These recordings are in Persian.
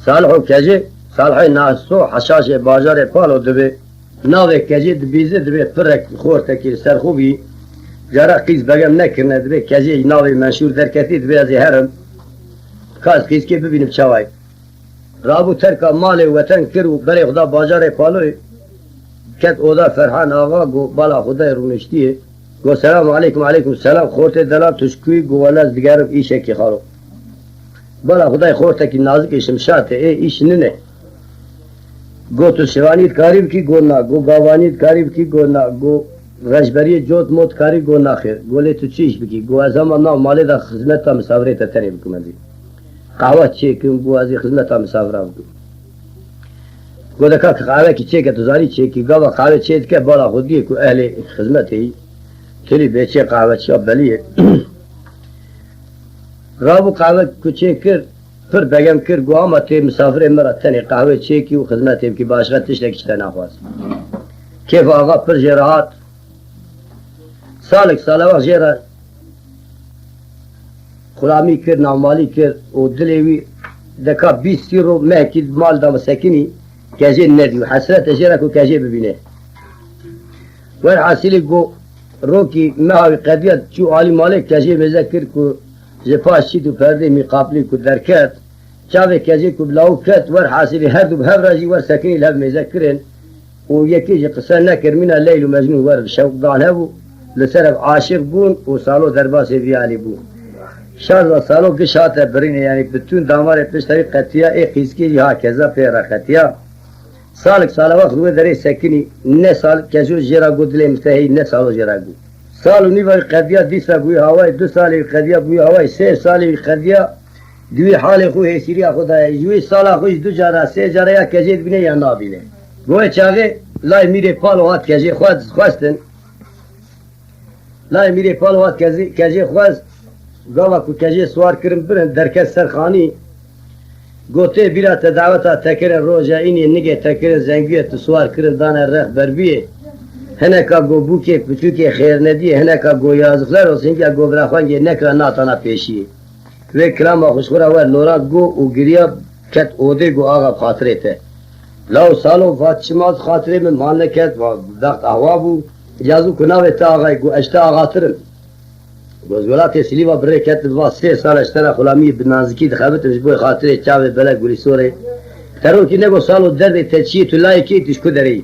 صالحو كجي صالح ناسو حشاش بازار بالو دبي ناوي كجي دبيزه دبي فرق خورتك سرخوبي جرا قيس بقى نكرنا دبي كجي ناوي منشور دركتي دبي از هرم كاس قيس كي ببينم شواي رابو تركا مال وطن كرو بري خدا بازار بالو كت اودا فرحان آقا گو بالا خدا رونشتي گو سلام عليكم عليكم السلام خورت دلا تشكوي گو ولا دیگرم ایشه کی خارو بالا خدای خورتك نازك شمشات ايه ايش ننه گو تو شوانیت کاریب کی گو نا گو گاوانیت کاریب کی گو نا گو رجبری جوت موت کاری گو نا خیر گوله تو چیش بکی گو ازام نا مالی دا خدمت تا مسافره تا تنی بکم ازی قهوه چه کم گو ازی خدمت تا مسافره بکم گو دکا قهوه کی چه که تو زانی چه کی گاوا قهوه چه که بالا خودگی کو اهل خدمت هی کلی بیچه قهوه چه بلیه رابو قهوه کو چه کر پر بگم کر گو اما تی مسافر مرا تنی قهوه چه کی و خدمت هی کی باشغت تشتک چه نخواست کیف آقا پر جراحات سالک سال وقت جرا خلامی کر نامالی کر و دلیوی دکا 20 رو مهکی مال دام سکنی کجی ندیو حسرت جرا کو کجی ببینه ور حاصلی گو روکی مهاوی قدیت چو عالی مالک کجی مذکر کو جفاش چی تو پرده می قابلی کو درکت چاوه کجی کو بلاو کت ور حاصلی هر دو به راجی ور سکنی لب مذکرن و یکی جی قصه نکر من لیل و مجنون ور شوق دان هبو لسرف عاشق بون و سالو درباس ویالی بون شاید سالو گشات برینه یعنی بتون دامار پشتری قطیه ای قیسکی ها کذا پیرا قطیه سالک سال وقت روی دره سکنی نه سال کجو جرا گو دلی مستهی نه سالو جرا گو سالو نیوی قضیه دیسا بوی هوای 2 سالی قضیه بوی هوای 3 سالی قضیه دوی حال خو هسیریا خدای یوی سالا خوش 2 جارا 3 جارا یا کجید بینه یا نابینه گوه چاگه لای میره پالو هات کجی خواستن لای میره پالو هات کجی خواست گاوا کو کجی سوار کرن برن درکت سرخانی گوته بیرا تدعوتا تکر روژا اینی نگه تکر زنگیه تو سوار کرن دانه رخ بربیه هنکا گو بوکه پچوکه خیر ندیه هنکا گو یازخلر و سنگیا گو براخوانگه نکرا ناتانا پیشیه و کلام خوشخورا ور لورا گو و گریا کت اوده گو آقا خاطره ته لاو سالو فاتشماز خاطره من مانه کت و وقت احوابو اجازو کناوه تا آقای گو اشتا آقا ترم گوزولات سلیوا بره کت با 3 سال اشترا خلامی بنازکی دخبتش بوی خاطره چاوه بله گولی سوره ترو کی نگو سالو درد تچیه تو لای کی تشکو دری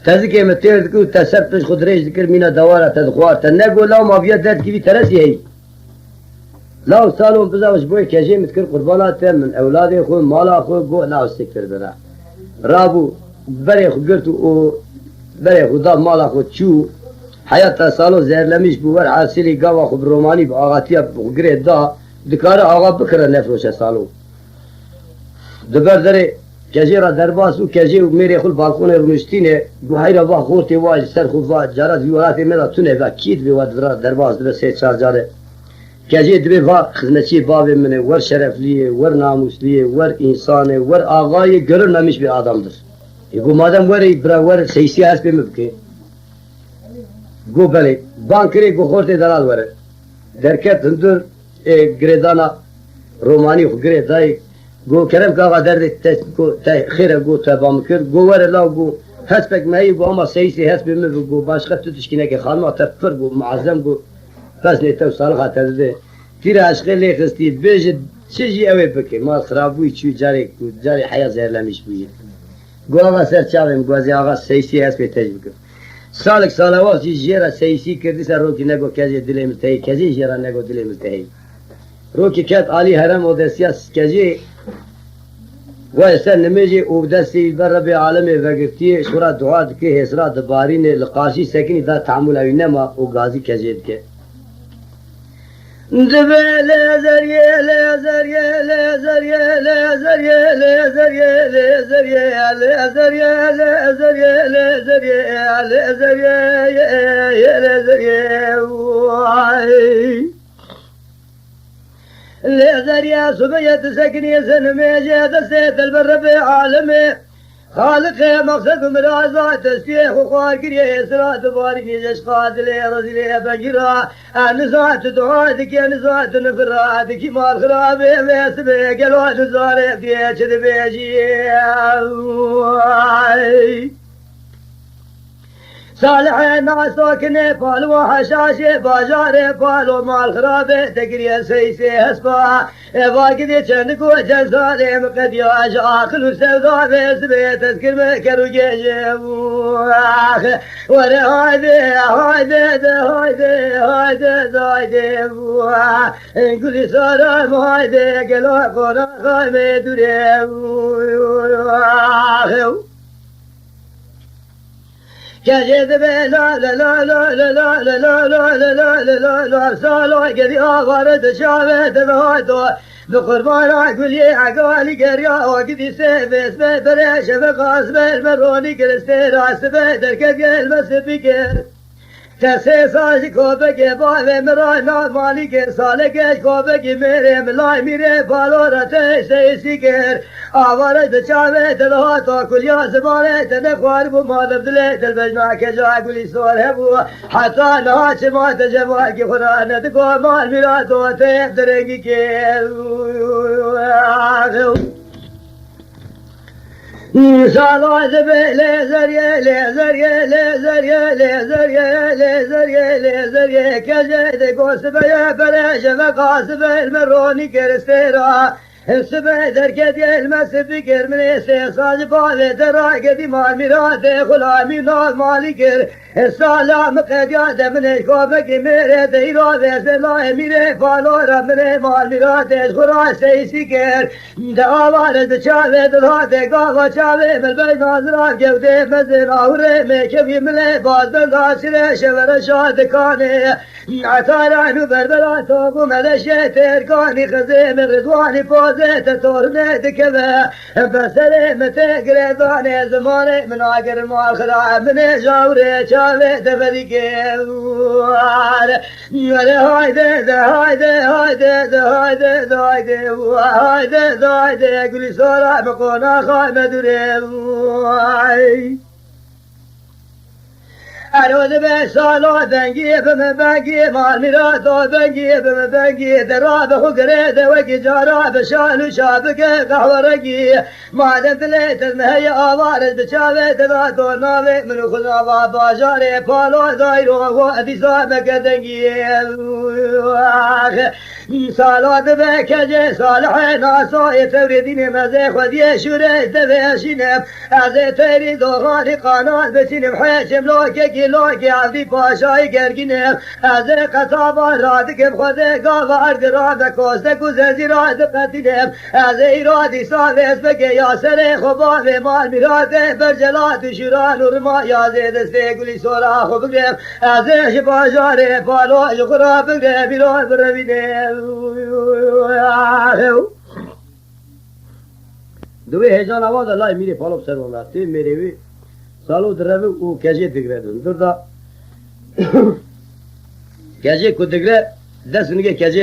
تازه مترد کو تسبتش خود ریج ذکر مینا دواره تدخوار تنگو لاو مافیا درد کی ترسی هی لاو سالو بزاوش بوی کجی متکر قربانات من اولاد خو مالا خو گو لاو استکر برا رابو بره خو گرتو او بره خدا مالا خو چو حیات سالو زهرلمیش بو ور حاصلی گاوا خو رومانی با آغاتیا گره دا دکاره آغا بکره نفروش سالو دبر داره کجی را درباس و کجی و میره خل بالکون رونشتینه گوهی را با خورتی واج سر خود واج جارت ویولاتی میرا تونه و کید بی واد درباس دبه 3-4 جاره کجی دبه با خدمتچی باب منه ور شرفلیه ور ناموسلیه ور انسانه ور آقای گرر نمیش به آدمدر گو مادم وری برا ور سیسی هست بیم بکه گو بله بانکری گو خورتی دلال وره درکت هندر گریدانا رومانی خو گریدای گو کرم که آقا درد خیره گو تبام کرد گو وره لاو گو هست بک مهی گو اما سیسی هست بیمه گو باشقه تو تشکینه که خانما تفر گو معظم گو پس نیتو سالخه تده تیر عشقه لیخستی بیجد چیزی اوه بکه ما خرابوی چوی جاری حیا زهرلمیش بوید گو آقا سر چاویم گو ازی آقا سیسی هست بی تجب کرد سالک سالواز جیرا سیسی کردی سر روکی نگو کجی دلی ملتهی کجی جیرا نگو دلی ملتهی روکی کت عالی حرم و دستیاس کجی و اصلا نمیجی او دستی بر رب عالم وگرتی شورا دعا دکی حسرا دبارین لقاشی سکنی دا تعامل اوی نما او غازی کجید که دبه لیزریه لیزریه لیزریه لیزریه لیزریه لیزریه لیزریه لیزریه لیزریه لیزریه لیزریه وای لیزریه صبیت سکنی سنمیجی دستی دلبر رب عالمه خالق مقصد مرازات استيخ وخوار كريه إسرات بارك جش قادلي رزيلي بنجرا نزات دعاتك يا نزات نفراتك مال خرابي ويسبي قلوا نزاري ديش دبيجي صالح ناسوك نيبال وحشاشي باجار بالو مال خرابي تقريا سيسي هسبا واقدي چندكو جزالي مقد ياج آخر سودا بيسبي تذكر مكرو جيجي وري هايدي هايدي هايدي هايدي هايدي قولي سارم هايدي قلو قونا خايمي دوري كجد لا لا لا لا لا لا لا لا لا لا لا لا سالو قدي آغارد شابت بهاتو بقربان عقلي عقالي قريا وقدي سيفس بريش بقاس بالمروني كرستي راس بدركت قلبس بكر تسي ساجي كوبك باوي مرانا مالك سالك كوبك ميري ملاي ميري بالورة سيسيكر آوارد شابت الهاتو كل يا زمانت نخوار بمادر دلت البجنا كجا قولي سور هبو حتى نهاش ما تجمعك خرانا تقو مال ميراتو تيب درنگي كير صلاة لزرية لزرية لزرية لزرية لزرية لزرية كجد قوس بيا بريش وقاس بالمروني كرستيرا السبع دركت يلمس فكر من استيصال باوي دراك دي مال ميراثي خلامي نال مالكر السلام قد ياد من الكوبك ميري ديرا بيسلا ميري فالورا من مال ميراثي خراس سيسكر دعوار دشاوي دلهاتي قاوة شاوي بالبين نازرا كودي مزن اوري ميكبي ملي باز بالغاسري شور شادكاني عطارانو بربلا توبو ملشي تركاني خزي من رضواني فوزي تورني دكبه بسري متقري ضاني زماني من عقر مال خلاع من جاوري شاوي دفريكي هايدي هايدي هايدي هايدي هايدي هايدي هايدي قولي صورة بقونا خايمة دوري أرود بسالو بنجي بمبنجي مال ميراثو بنجي بمبنجي دراب خقريد وكي جارا بشالو شابك قهورقي ما دفليت المهي آوارد بشاوي تباتو ناوي من خزابا باجاري بالو دايرو وادي سامك دنجي صالو بكجي صالحي ناسو يتوردين مزي خذي شوري تباشينم أزي تريد غاني قانون بسينم حيشم لوكي لوكي عبدي باشاي گرگينم أزي قصابا رادك بخذي قاوا أردراد كوستك وزيزي راد قتلم أزي رادي ساويس بكي يا سري خبابي مال ميراثي برجلات شوران ورما يا زيد استيقلي سورا خبقرم أزي شباجاري بالو يقرا بقرم بلون برمينم دوی هجان آواز الله میری پالوب سر ولاستی میری وی سالو دروی او کجی دگره دون دردا کجی کو دگره دست نگه کجی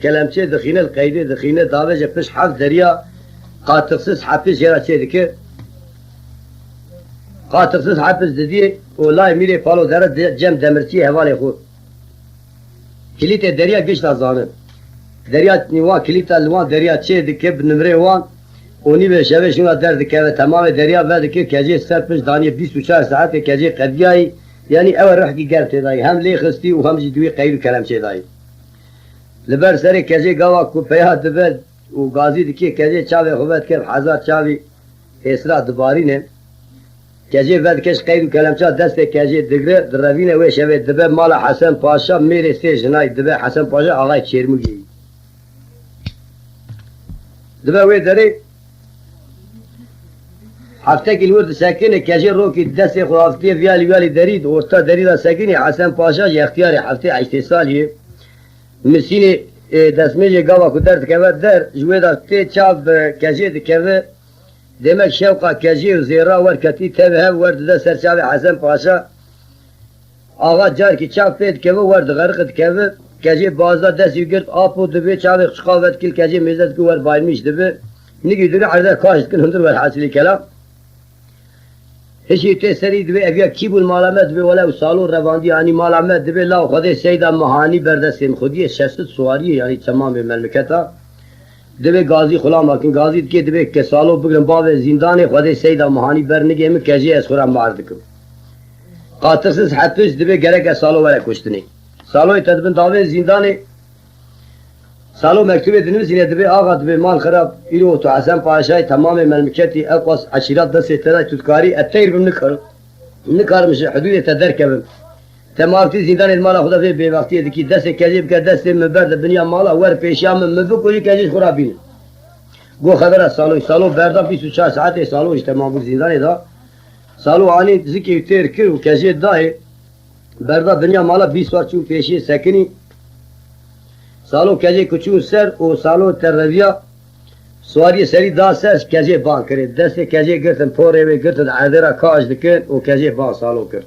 کلمچه دخینه القیده دخینه داوج پش حف دریا قاطقسız حفظ یرا چه دکه قاطقسız حفظ دیدی والله میری پالو در جم دمرچی حواله خود کلیت دریا گشت ازانه دریا نیوا کلیت الوان دریا چه دکه نمره وان اونی به شبه شما درد که تمام دریا بعد که کجی سرپش دانی 24 ساعت کجی قدیای یعنی اول رحکی گرت دای هم لی خستی و هم جدوی قیل کلم چه دای لبر سر کجی گوا کو پیاد دبد و غازی دکی کجی چاوی خوبت کرد هزار چاوی اسرا دبارینه کجی بعد کش قیل کلم چا دست کجی دگره دروینه و شبه دبه مال حسن پاشا میره سه جنای دبه حسن پاشا آقای چرموگی دبه و دری هفته کی ورد ساکنه کجی رو کی دست خو هفته ویالی درید ورتا درید ساکنه حسن پاشا اختیار هفته 8 سالیه مسینه دسمه گاوا کو درد که در جوید ته چاب کجی که demek şevka keci zira var kati tevhe vardı da serçavi Hasan Paşa ağa car ki çapet kevi vardı garıkıt kevi keci bazda desi girt apu dibi çavi çıkavet kil keci mezet ku var baymış dibi nigi duri arda kaşt kil hundur var hasili kelam هشی تی سری دوی اویا کی بول مالامت دوی ولی سالو رواندی یعنی مالامت دوی لاو خود سیدا مهانی بردستیم خودی 600 سواری یعنی تمام مملکتا دوی گازی خلام اکن گازی که دوی که سالو بگرم باو زندان خود سیدا مهانی برنگه می کجی از خورم ماردکم قاطرسız حبس دوی گرک سالو ولی کشتنی سالوی تدبن داوی زندانی سالو مکتوب ediniz yine de bir ağa de mal خراب İro to Hasan Paşa'yı tamamı memleketi akwas aşirat da setara tutkari etayr bunu karmış hudud tederkebim temarti zindan el-mala khuda ve bevaqti ki dese kazib ka dese müberd dünya mala var peşam mübu koyu kaziz khurabin go khabara salo berda 24 saat salo işte mabul zindan da salo ani zikir terkir u kazid dahi berda dünya mala 20 var çu peşi sakini سالو کجی کچون سر و سالو تربیا سواری سری دا سر کجی بان کرد دست کجی گرتن پوره و گرتن عذرا کاج دکن و کجی بان سالو کرد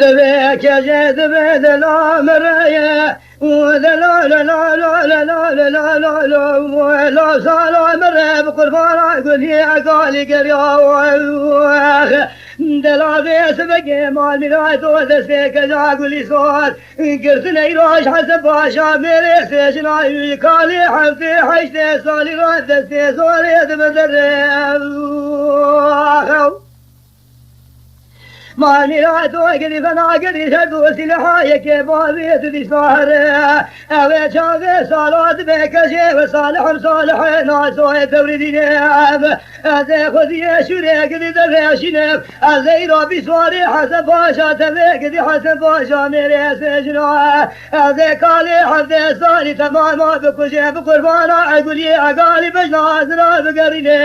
دبه کجی دبه دلا مرایه و دلا لا لا لا لا لا لا لا لا لا لا سالو مرایه بقربانا قلی اقالی کریا دلابي سبقي مال ميلاد ودسك جاقولي صوت قرتن ايراش حسب باشا ميري سيشنا يكالي حفتي حشتي صالي ردستي صالي دمدر مال ميلاد وقدي فنا قدي شدو سلحايا كبابي تدي صهر اوي شاقي صالات بكشي وصالح صالحين عصوي توريدين ازي خذي شوري قدي دفاشنف ازي ربي صاري حسب باشا تبي قدي حسب باشا ميري سجنا ازي كالي حفظي صالي تمام بكشي بقربانا اقولي اقالي بجنا ازنا بقريني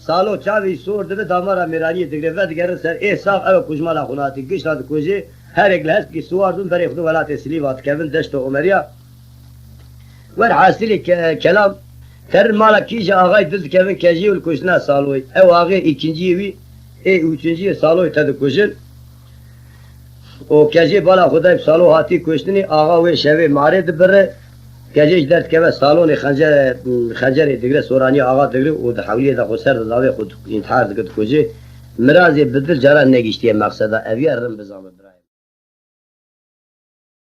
سالو چاوی سور دبه دامارا میرانی دگره و دیگر سر احساق او کجمالا خوناتی گشتاد کجی هر اگل هست که سواردون برای خودو ولات سلیوات کبن دشت و عمریا ور حاصل کلام تر مالا کیجا آغای دلد کبن کجی و کشنا سالوی او آغای ikinci وی üçüncü سالوی تد کشن و کجی بالا خدای سالو هاتی کشتنی آغا و شوی ماره دبره کجیش درد که سالون خنجر دیگر سورانی آقا دیگر و حولی دا خسر داوی خود انتحار دکت کجی مرازی بدل جرا نگیشتی مقصدا اوی ارم بزامد برای